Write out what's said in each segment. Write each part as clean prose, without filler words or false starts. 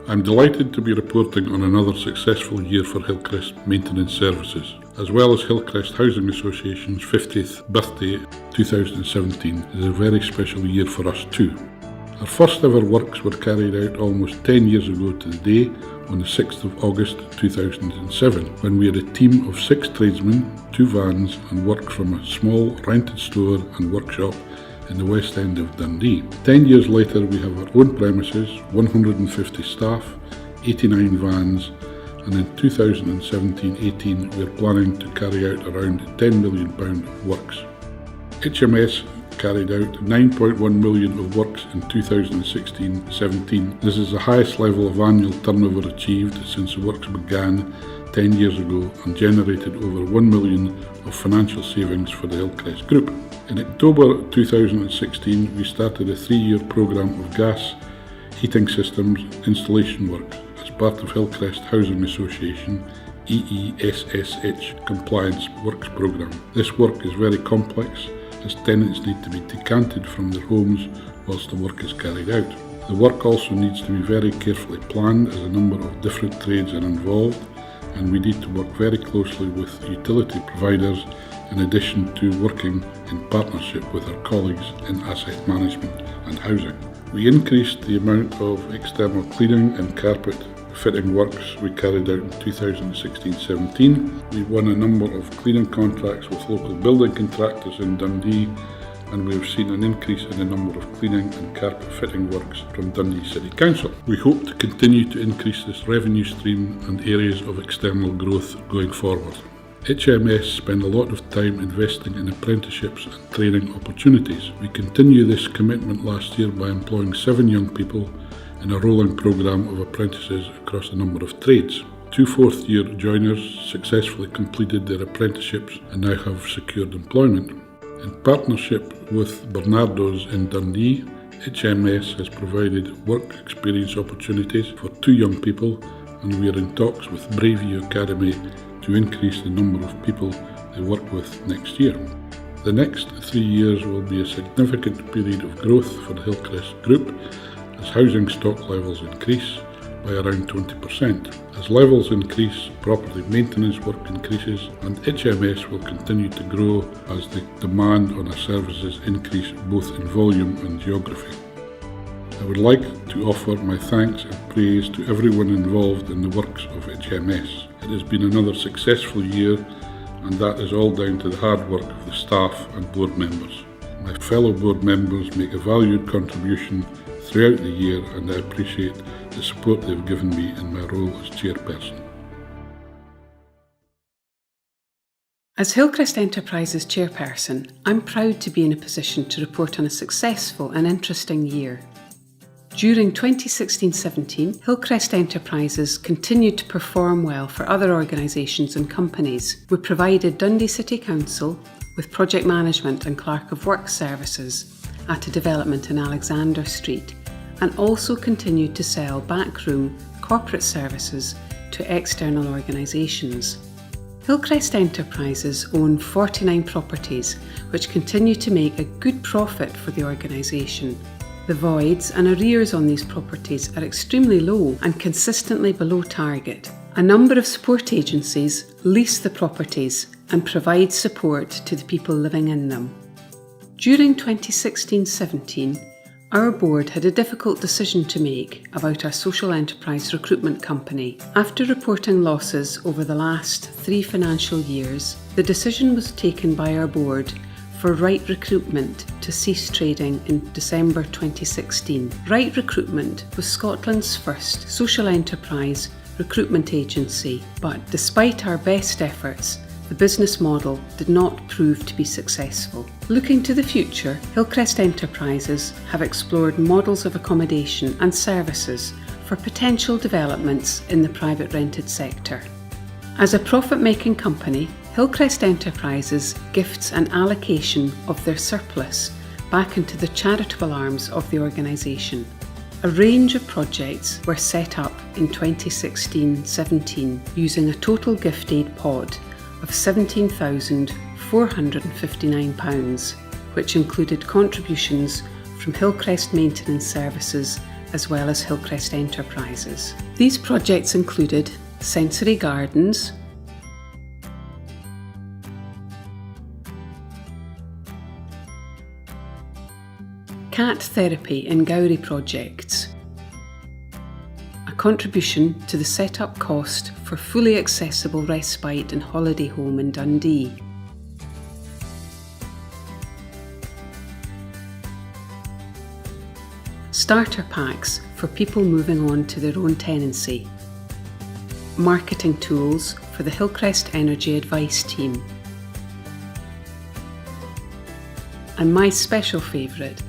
I'm delighted to be reporting on another successful year for Hillcrest Maintenance Services, as well as Hillcrest Housing Association's 50th birthday 2017 is a very special year for us too. Our first ever works were carried out almost 10 years ago to the day on the 6th of August 2007, when we had a team of 6 tradesmen, 2 vans and worked from a small rented store and workshop in the west end of Dundee. 10 years later we have our own premises, 150 staff, 89 vans, and in 2017-18 we are planning to carry out around £10 million of works. HMS carried out 9.1 million of works in 2016-17. This is the highest level of annual turnover achieved since the works began 10 years ago and generated over 1 million of financial savings for the Hillcrest Group. In October 2016 we started a 3-year programme of gas heating systems installation work as part of Hillcrest Housing Association EESSH Compliance Works Programme. This work is very complex as tenants need to be decanted from their homes whilst the work is carried out. The work also needs to be very carefully planned as a number of different trades are involved, and we need to work very closely with utility providers in addition to working in partnership with our colleagues in asset management and housing. We increased the amount of external cleaning and carpet fitting works we carried out in 2016-17. We won a number of cleaning contracts with local building contractors in Dundee, and we have seen an increase in the number of cleaning and carpet fitting works from Dundee City Council. We hope to continue to increase this revenue stream and areas of external growth going forward. HMS spend a lot of time investing in apprenticeships and training opportunities. We continue this commitment last year by employing 7 young people in a rolling programme of apprentices across a number of trades. 2 fourth-year joiners successfully completed their apprenticeships and now have secured employment. In partnership with Bernardo's in Dundee, HMS has provided work experience opportunities for 2 young people, and we are in talks with Braveview Academy to increase the number of people they work with next year. The next 3 years will be a significant period of growth for the Hillcrest Group as housing stock levels increase by around 20%. As levels increase, property maintenance work increases, and HMS will continue to grow as the demand on our services increase both in volume and geography. I would like to offer my thanks and praise to everyone involved in the works of HMS. It has been another successful year, and that is all down to the hard work of the staff and board members. My fellow board members make a valued contribution throughout the year, and I appreciate the support they've given me in my role as chairperson. As Hillcrest Enterprises chairperson, I'm proud to be in a position to report on a successful and interesting year. During 2016-17, Hillcrest Enterprises continued to perform well for other organisations and companies. We provided Dundee City Council with project management and clerk of works services at a development in Alexander Street, and also continued to sell backroom corporate services to external organisations. Hillcrest Enterprises own 49 properties which continue to make a good profit for the organisation. The voids and arrears on these properties are extremely low and consistently below target. A number of support agencies lease the properties and provide support to the people living in them. During 2016-17, our board had a difficult decision to make about our social enterprise recruitment company. After reporting losses over the last 3 financial years, the decision was taken by our board for Right Recruitment to cease trading in December 2016. Right Recruitment was Scotland's first social enterprise recruitment agency, but despite our best efforts, the business model did not prove to be successful. Looking to the future, Hillcrest Enterprises have explored models of accommodation and services for potential developments in the private rented sector. As a profit-making company, Hillcrest Enterprises gifts an allocation of their surplus back into the charitable arms of the organisation. A range of projects were set up in 2016-17 using a total gift aid pot of £17,459, which included contributions from Hillcrest Maintenance Services as well as Hillcrest Enterprises. These projects included sensory gardens, cat therapy in Gowrie projects, a contribution to the set-up cost for fully accessible respite and holiday home in Dundee, starter packs for people moving on to their own tenancy, marketing tools for the Hillcrest Energy Advice Team, and my special favourite,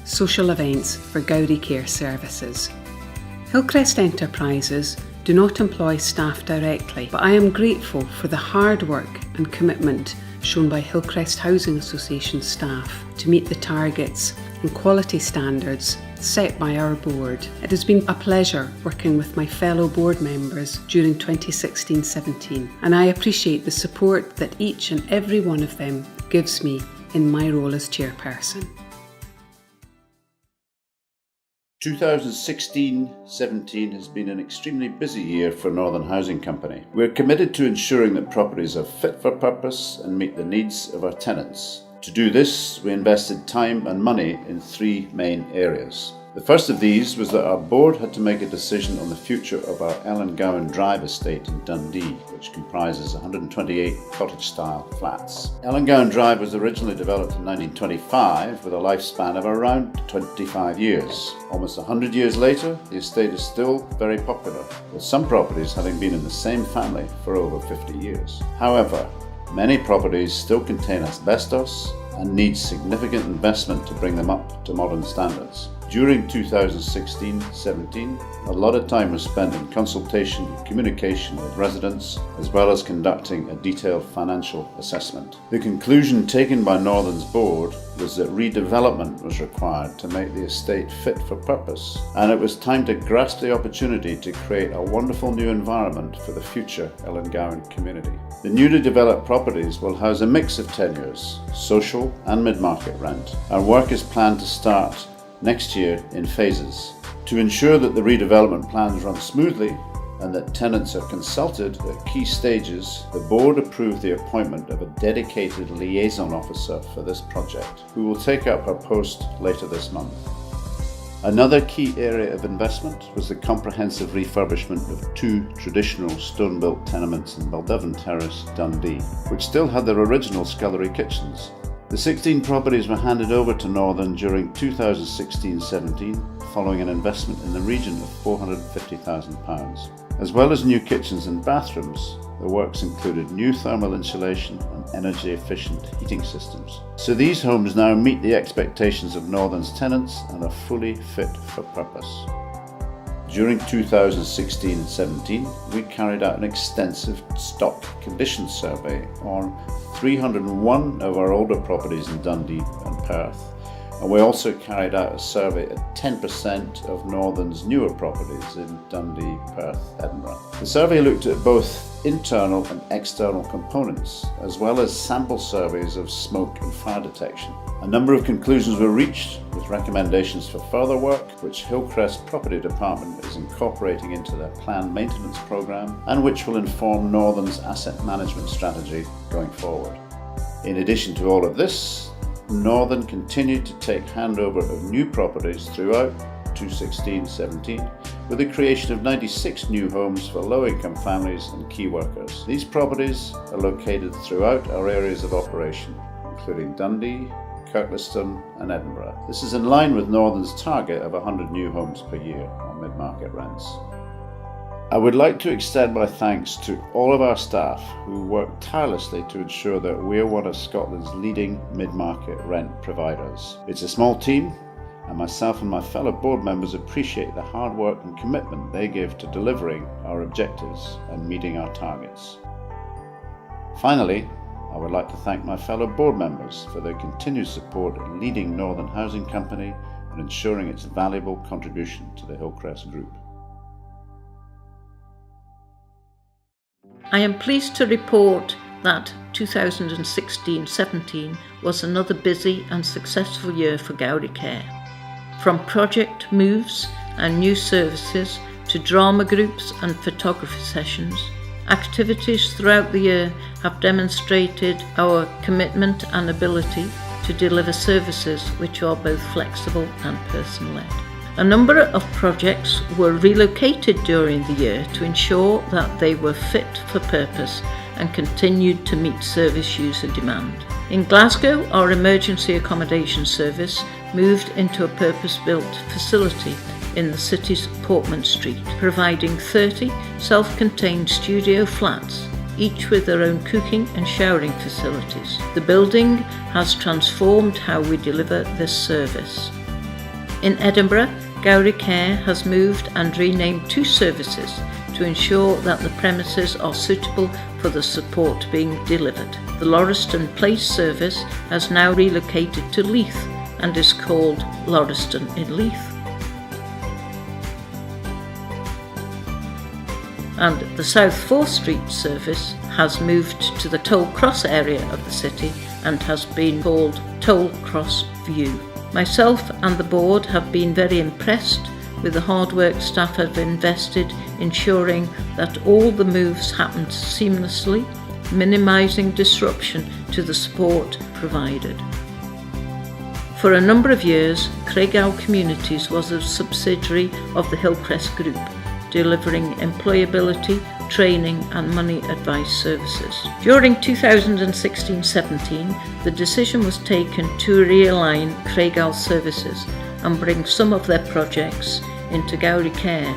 social events for Gowrie Care Services. Hillcrest Enterprises do not employ staff directly, but I am grateful for the hard work and commitment shown by Hillcrest Housing Association staff to meet the targets and quality standards set by our board. It has been a pleasure working with my fellow board members during 2016-17, and I appreciate the support that each and every one of them gives me in my role as chairperson. 2016-17 has been an extremely busy year for Northern Housing Company. We're committed to ensuring that properties are fit for purpose and meet the needs of our tenants. To do this, we invested time and money in three main areas. The first of these was that our board had to make a decision on the future of our ELLENGOWAN Drive estate in Dundee, which comprises 128 cottage-style flats. ELLENGOWAN Drive was originally developed in 1925 with a lifespan of around 25 years. Almost 100 years later, the estate is still very popular, with some properties having been in the same family for over 50 years. However, many properties still contain asbestos and need significant investment to bring them up to modern standards. During 2016-17, a lot of time was spent in consultation and communication with residents, as well as conducting a detailed financial assessment. The conclusion taken by Northern's board was that redevelopment was required to make the estate fit for purpose, and it was time to grasp the opportunity to create a wonderful new environment for the future Ellengowan community. The newly developed properties will house a mix of tenures, social and mid-market rent, and work is planned to start next year in phases. To ensure that the redevelopment plans run smoothly and that tenants are consulted at key stages, the board approved the appointment of a dedicated liaison officer for this project, who will take up her post later this month. Another key area of investment was the comprehensive refurbishment of two traditional stone-built tenements in Baldovan Terrace, Dundee, which still had their original scullery kitchens. The 16 properties were handed over to Northern during 2016-17 following an investment in the region of £450,000. As well as new kitchens and bathrooms, the works included new thermal insulation and energy-efficient heating systems. So these homes now meet the expectations of Northern's tenants and are fully fit for purpose. During 2016-17, we carried out an extensive stock condition survey on 301 of our older properties in Dundee and Perth, and we also carried out a survey at 10% of Northern's newer properties in Dundee, Perth, Edinburgh. The survey looked at both internal and external components, as well as sample surveys of smoke and fire detection. A number of conclusions were reached, with recommendations for further work, which Hillcrest Property Department is incorporating into their planned maintenance programme, and which will inform Northern's asset management strategy going forward. In addition to all of this, Northern continued to take handover of new properties throughout 2016-17, with the creation of 96 new homes for low-income families and key workers. These properties are located throughout our areas of operation, including Dundee, Kirkliston and Edinburgh. This is in line with Northern's target of 100 new homes per year on mid-market rents. I would like to extend my thanks to all of our staff who work tirelessly to ensure that we are one of Scotland's leading mid-market rent providers. It's a small team, and myself and my fellow board members appreciate the hard work and commitment they give to delivering our objectives and meeting our targets. Finally, I would like to thank my fellow board members for their continued support in leading Northern Housing Company and ensuring its valuable contribution to the Hillcrest Group. I am pleased to report that 2016-17 was another busy and successful year for Gowrie Care. From project moves and new services to drama groups and photography sessions. Activities throughout the year have demonstrated our commitment and ability to deliver services which are both flexible and person-led. A number of projects were relocated during the year to ensure that they were fit for purpose and continued to meet service user demand. In Glasgow, our emergency accommodation service moved into a purpose-built facility in the city's Portman Street, providing 30 self-contained studio flats, each with their own cooking and showering facilities. The building has transformed how we deliver this service. In Edinburgh, Gowrie Care has moved and renamed 2 services to ensure that the premises are suitable for the support being delivered. The Lauriston Place service has now relocated to Leith and is called Lauriston in Leith. And the South 4th Street service has moved to the Toll Cross area of the city and has been called Toll Cross View. Myself and the board have been very impressed with the hard work staff have invested ensuring that all the moves happened seamlessly, minimising disruption to the support provided. For a number of years, Craigowl Communities was a subsidiary of the Hillcrest Group, delivering employability, training and money advice services. During 2016-17, the decision was taken to realign Craigowl services and bring some of their projects into Gowrie Care,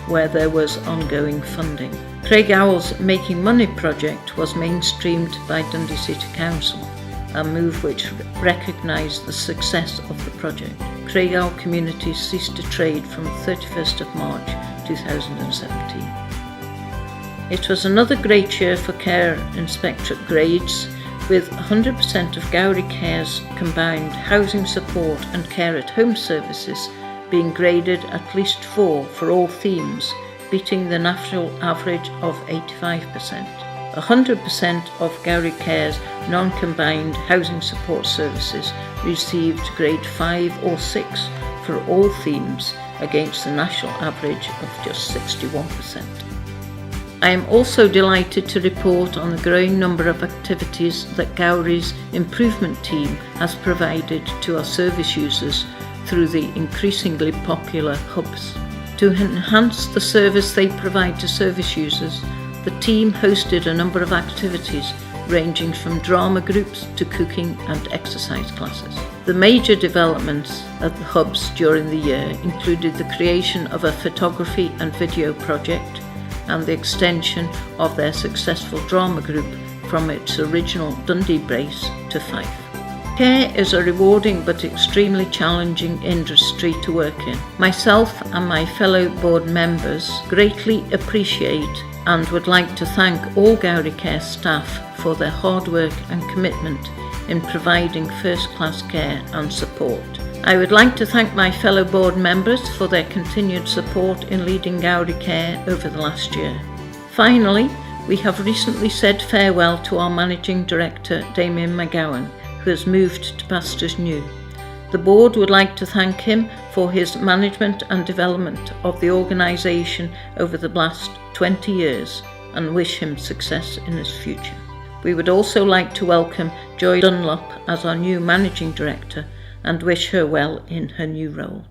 where there was ongoing funding. Craigowl's Making Money project was mainstreamed by Dundee City Council, a move which recognised the success of the project. Craigowl Communities ceased to trade from 31st of March 2017. It was another great year for care inspectorate grades, with 100% of Gowrie Care's combined housing support and care at home services being graded at least 4 for all themes, beating the national average of 85%. 100% of Gowrie Care's non-combined housing support services received grade 5 or 6 for all themes, against the national average of just 61%. I am also delighted to report on the growing number of activities that Gowrie's improvement team has provided to our service users through the increasingly popular hubs. To enhance the service they provide to service users, the team hosted a number of activities ranging from drama groups to cooking and exercise classes. The major developments at the hubs during the year included the creation of a photography and video project and the extension of their successful drama group from its original Dundee base to Fife. Care is a rewarding but extremely challenging industry to work in. Myself and my fellow board members greatly appreciate and would like to thank all Gowrie Care staff for their hard work and commitment in providing first-class care and support. I would like to thank my fellow board members for their continued support in leading Gowrie Care over the last year. Finally, we have recently said farewell to our Managing Director, Damien McGowan, who has moved to pastures new. The board would like to thank him for his management and development of the organisation over the last 20 years and wish him success in his future. We would also like to welcome Joy Dunlop as our new Managing Director and wish her well in her new role.